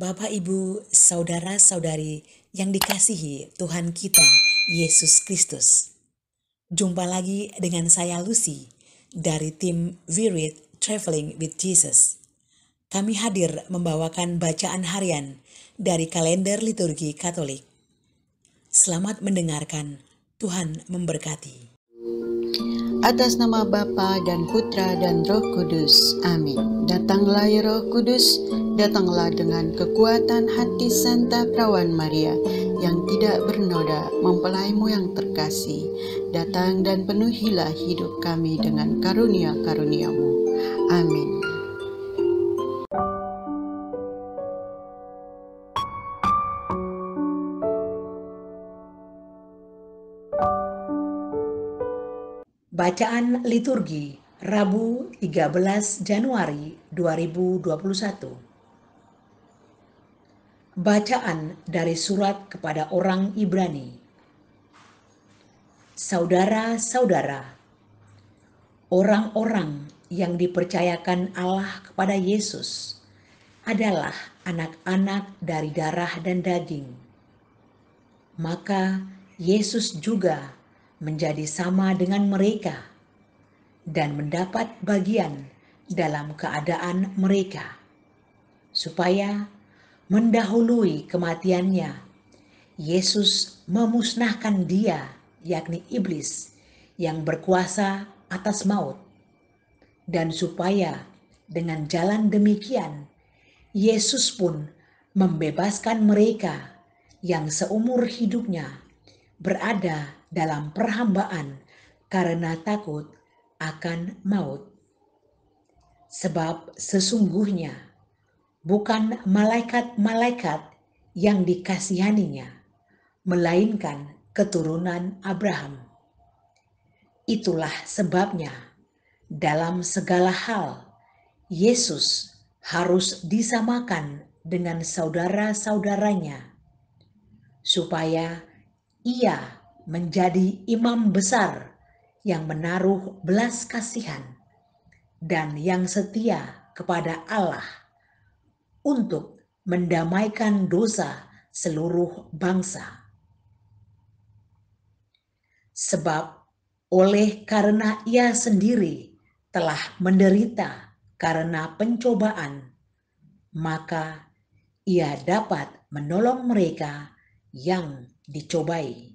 Bapak, Ibu, Saudara-saudari yang dikasihi Tuhan kita, Yesus Kristus. Jumpa lagi dengan saya Lucy dari tim We Read Traveling with Jesus. Kami hadir membawakan bacaan harian dari kalender liturgi Katolik. Selamat mendengarkan, Tuhan memberkati. Atas nama Bapa dan Putra dan Roh Kudus. Amin. Datanglah ya Roh Kudus, datanglah dengan kekuatan hati Santa Perawan Maria yang tidak bernoda, mempelaimu yang terkasih. Datang dan penuhilah hidup kami dengan karunia-karuniamu. Amin. Bacaan liturgi Rabu 13 Januari 2021. Bacaan dari surat kepada orang Ibrani. Saudara-saudara, orang-orang yang dipercayakan Allah kepada Yesus adalah anak-anak dari darah dan daging. Maka Yesus juga menjadi sama dengan mereka dan mendapat bagian dalam keadaan mereka, supaya mendahului kematiannya, Yesus memusnahkan dia, yakni iblis, yang berkuasa atas maut, dan supaya dengan jalan demikian, Yesus pun membebaskan mereka yang seumur hidupnya berada dalam perhambaan karena takut akan maut. Sebab sesungguhnya bukan malaikat-malaikat yang dikasihaninya, melainkan keturunan Abraham. Itulah sebabnya dalam segala hal Yesus harus disamakan dengan saudara-saudaranya, supaya ia menjadi imam besar yang menaruh belas kasihan dan yang setia kepada Allah untuk mendamaikan dosa seluruh bangsa. Sebab oleh karena ia sendiri telah menderita karena pencobaan, maka ia dapat menolong mereka yang dicobai.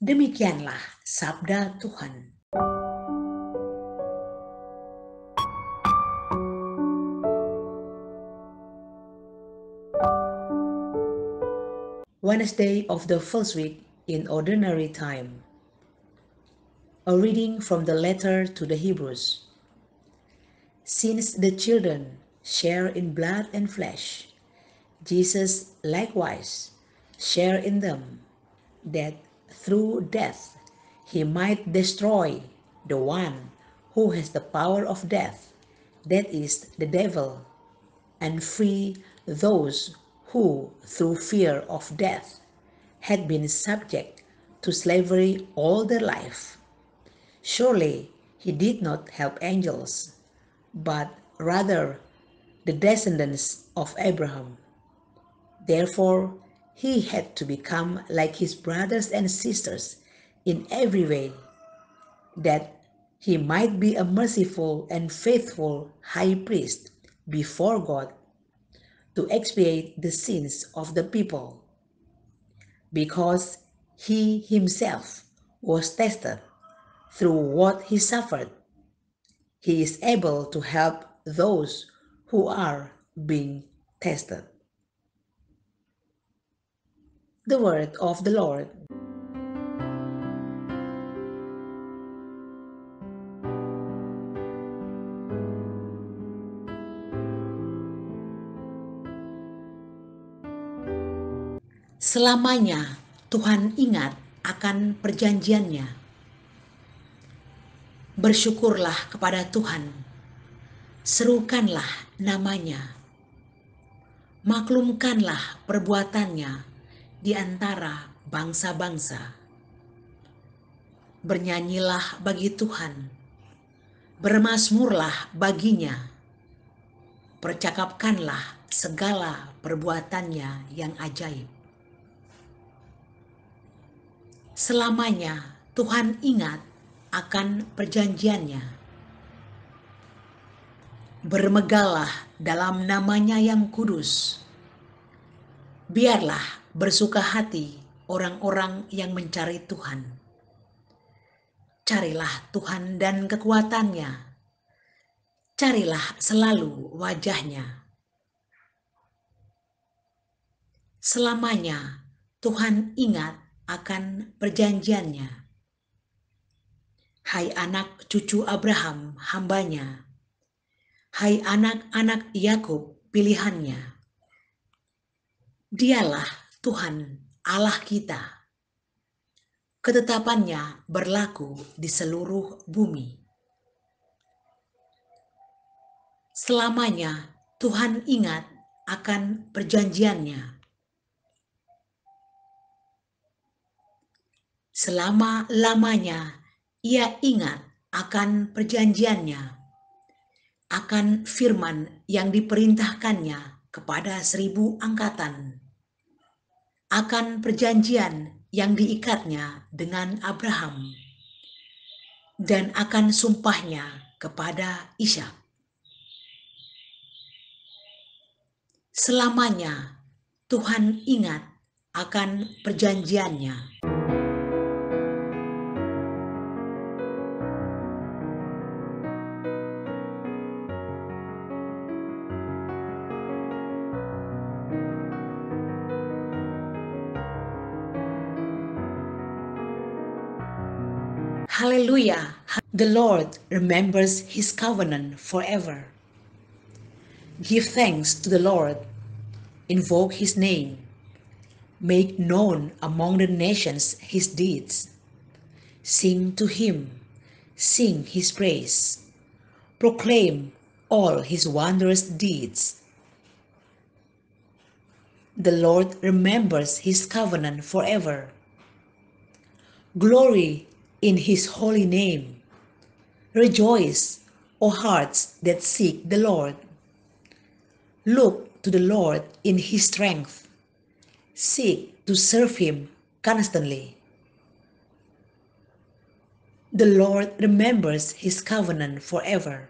Demikianlah sabda Tuhan. Wednesday of the first week in Ordinary Time. A reading from the letter to the Hebrews. Since the children share in blood and flesh, Jesus likewise shared in them, that through death he might destroy the one who has the power of death, that is, the devil, and free those who, through fear of death, had been subject to slavery all their life. Surely he did not help angels, but rather the descendants of Abraham. Therefore, he had to become like his brothers and sisters in every way, that he might be a merciful and faithful high priest before God to expiate the sins of the people. Because he himself was tested through what he suffered, he is able to help those who are being tested. The word of the Lord. Selamanya Tuhan ingat akan perjanjiannya. Bersyukurlah kepada Tuhan, serukanlah namanya, maklumkanlah perbuatannya di antara bangsa-bangsa. Bernyanyilah bagi Tuhan, bermazmurlah baginya, percakapkanlah segala perbuatannya yang ajaib. Selamanya Tuhan ingat akan perjanjiannya. Bermegahlah dalam namanya yang kudus. Biarlah bersuka hati orang-orang yang mencari Tuhan. Carilah Tuhan dan kekuatannya. Carilah selalu wajahnya. Selamanya Tuhan ingat akan perjanjiannya. Hai anak cucu Abraham, hambanya. Hai anak-anak Yakub, pilihannya. Dialah Tuhan Allah kita. Ketetapannya berlaku di seluruh bumi. Selamanya Tuhan ingat akan perjanjiannya. Selama-lamanya Ia ingat akan perjanjiannya, akan firman yang diperintahkannya kepada 1000 angkatan, akan perjanjian yang diikatnya dengan Abraham, dan akan sumpahnya kepada Ishak. Selamanya Tuhan ingat akan perjanjiannya. Hallelujah! The Lord remembers His covenant forever. Give thanks to the Lord. Invoke His name. Make known among the nations His deeds. Sing to Him. Sing His praise. Proclaim all His wondrous deeds. The Lord remembers His covenant forever. Glory in His holy name. Rejoice, O hearts that seek the Lord. Look to the Lord in His strength. Seek to serve Him constantly. The Lord remembers His covenant forever.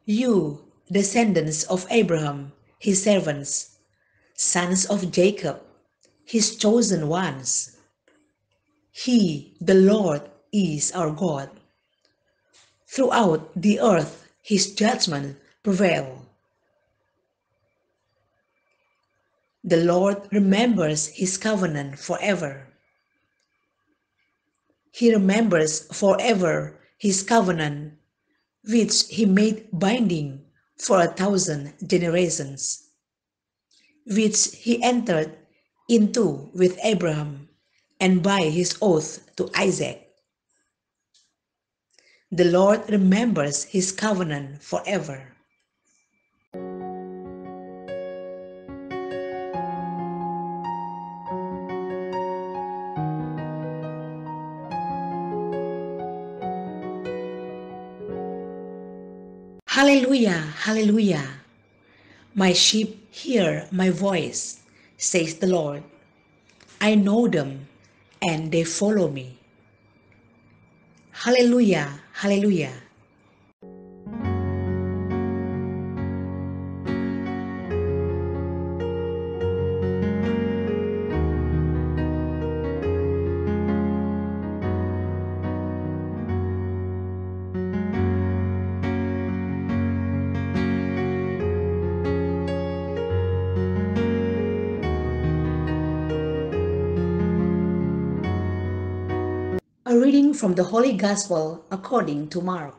You, descendants of Abraham, His servants, sons of Jacob, His chosen ones. He, the Lord, is our God. Throughout the earth His judgment prevail. The Lord remembers His covenant forever. He remembers forever His covenant, which He made binding for 1,000 generations, which He entered into with Abraham, and by His oath to Isaac. The Lord remembers His covenant forever. Hallelujah, hallelujah. My sheep hear my voice, says the Lord. I know them, and they follow me. Hallelujah, hallelujah. A reading from the Holy Gospel according to Mark.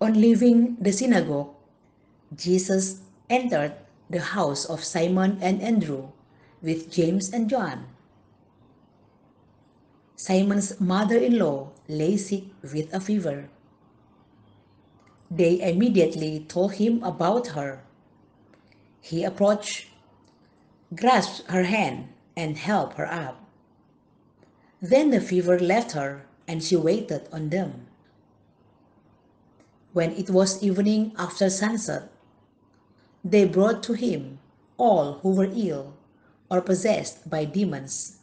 On leaving the synagogue, Jesus entered the house of Simon and Andrew with James and John. Simon's mother-in-law lay sick with a fever. They immediately told him about her. He approached, grasped her hand, and helped her up. Then the fever left her, and she waited on them. When it was evening after sunset, they brought to him all who were ill or possessed by demons.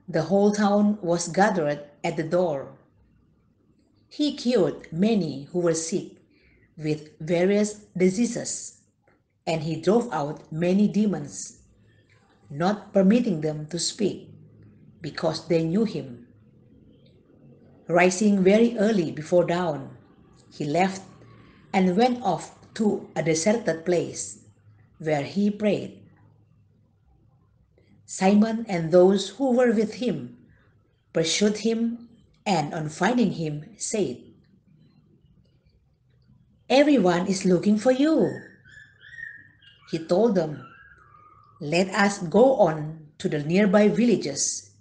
The whole town was gathered at the door. He cured many who were sick with various diseases, and he drove out many demons, not permitting them to speak, because they knew him. Rising very early before dawn, he left and went off to a deserted place, where he prayed. Simon and those who were with him pursued him, and on finding him said, "Everyone is looking for you." He told them, "Let us go on to the nearby villages,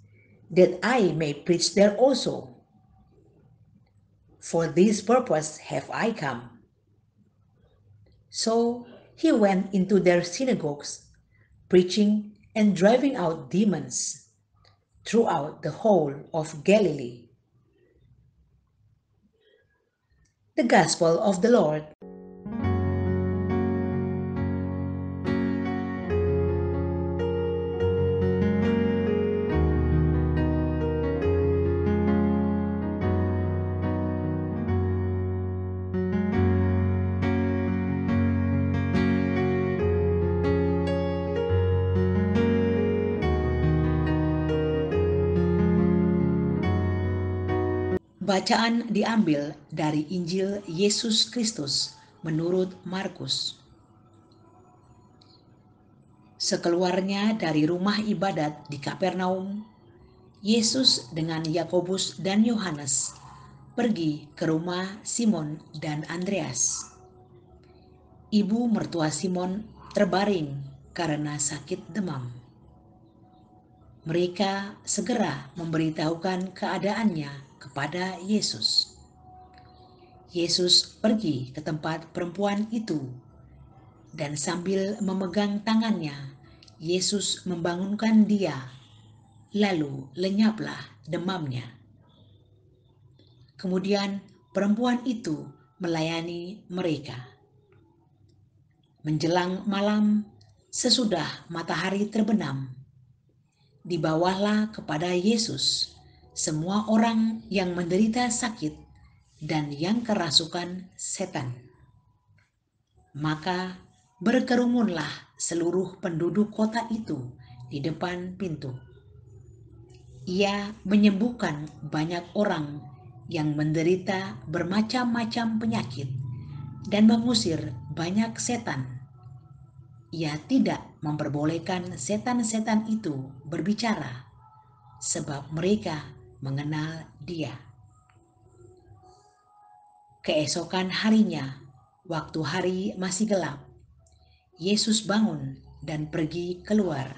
that I may preach there also. For this purpose have I come." So he went into their synagogues, preaching and driving out demons throughout the whole of Galilee. The Gospel of the Lord. Bacaan diambil dari Injil Yesus Kristus menurut Markus. Sekeluarnya dari rumah ibadat di Kapernaum, Yesus dengan Yakobus dan Yohanes pergi ke rumah Simon dan Andreas. Ibu mertua Simon terbaring karena sakit demam. Mereka segera memberitahukan keadaannya kepada Yesus. Yesus pergi ke tempat perempuan itu, dan sambil memegang tangannya, Yesus membangunkan dia, lalu lenyaplah demamnya. Kemudian perempuan itu melayani mereka. Menjelang malam, sesudah matahari terbenam, dibawalah kepada Yesus semua orang yang menderita sakit dan yang kerasukan setan. Maka berkerumunlah seluruh penduduk kota itu di depan pintu. Ia menyembuhkan banyak orang yang menderita bermacam-macam penyakit dan mengusir banyak setan. Ia tidak memperbolehkan setan-setan itu berbicara, sebab mereka mengenal dia. Keesokan harinya, waktu hari masih gelap, Yesus bangun dan pergi keluar.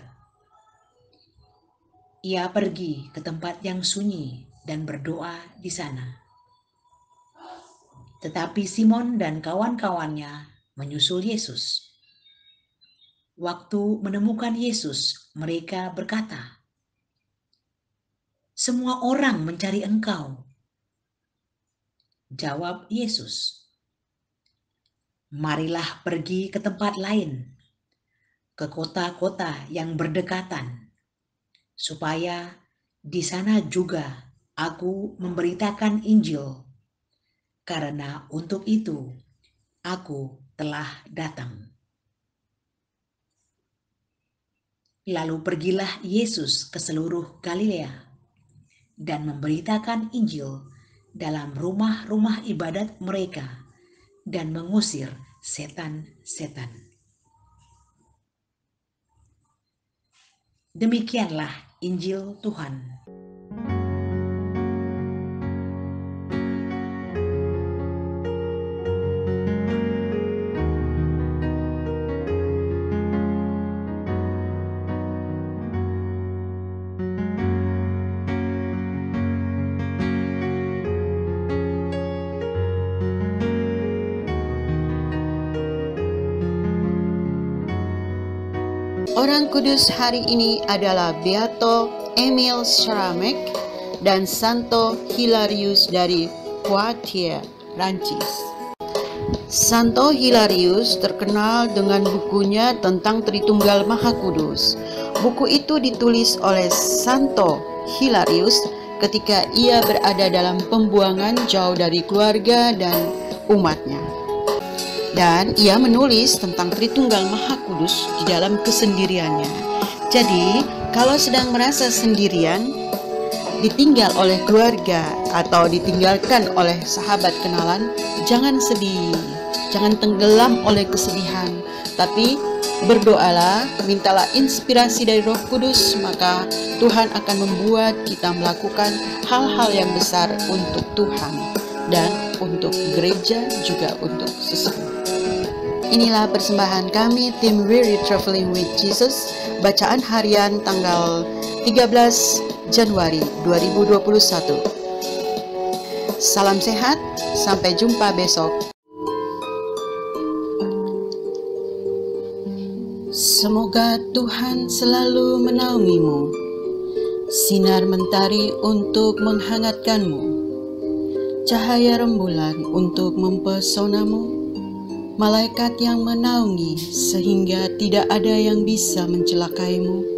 Ia pergi ke tempat yang sunyi dan berdoa di sana. Tetapi Simon dan kawan-kawannya menyusul Yesus. Waktu menemukan Yesus, mereka berkata, "Semua orang mencari Engkau." Jawab Yesus, "Marilah pergi ke tempat lain, ke kota-kota yang berdekatan, supaya di sana juga aku memberitakan Injil, karena untuk itu aku telah datang." Lalu pergilah Yesus ke seluruh Galilea dan memberitakan Injil dalam rumah-rumah ibadat mereka dan mengusir setan-setan. Demikianlah Injil Tuhan. Orang kudus hari ini adalah Beato Emil Schramek dan Santo Hilarius dari Poitiers. Prancis. Santo Hilarius terkenal dengan bukunya tentang Tritunggal Maha Kudus. Buku itu ditulis oleh Santo Hilarius ketika ia berada dalam pembuangan jauh dari keluarga dan umatnya. Dan ia menulis tentang Tritunggal Maha Kudus di dalam kesendiriannya. Jadi, kalau sedang merasa sendirian, ditinggal oleh keluarga atau ditinggalkan oleh sahabat kenalan, jangan sedih, jangan tenggelam oleh kesedihan, tapi berdoalah, mintalah inspirasi dari Roh Kudus, maka Tuhan akan membuat kita melakukan hal-hal yang besar untuk Tuhan dan untuk gereja, juga untuk sesama. Inilah persembahan kami tim Weary Traveling with Jesus, bacaan harian tanggal 13 Januari 2021. Salam sehat, sampai jumpa besok. Semoga Tuhan selalu menaungimu, sinar mentari untuk menghangatkanmu, cahaya rembulan untuk mempesonamu, malaikat yang menaungi sehingga tidak ada yang bisa mencelakaimu,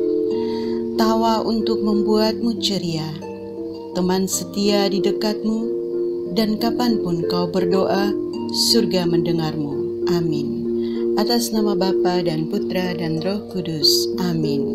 tawa untuk membuatmu ceria, teman setia di dekatmu, dan kapanpun kau berdoa, surga mendengarmu. Amin. Atas nama Bapa dan Putra dan Roh Kudus. Amin.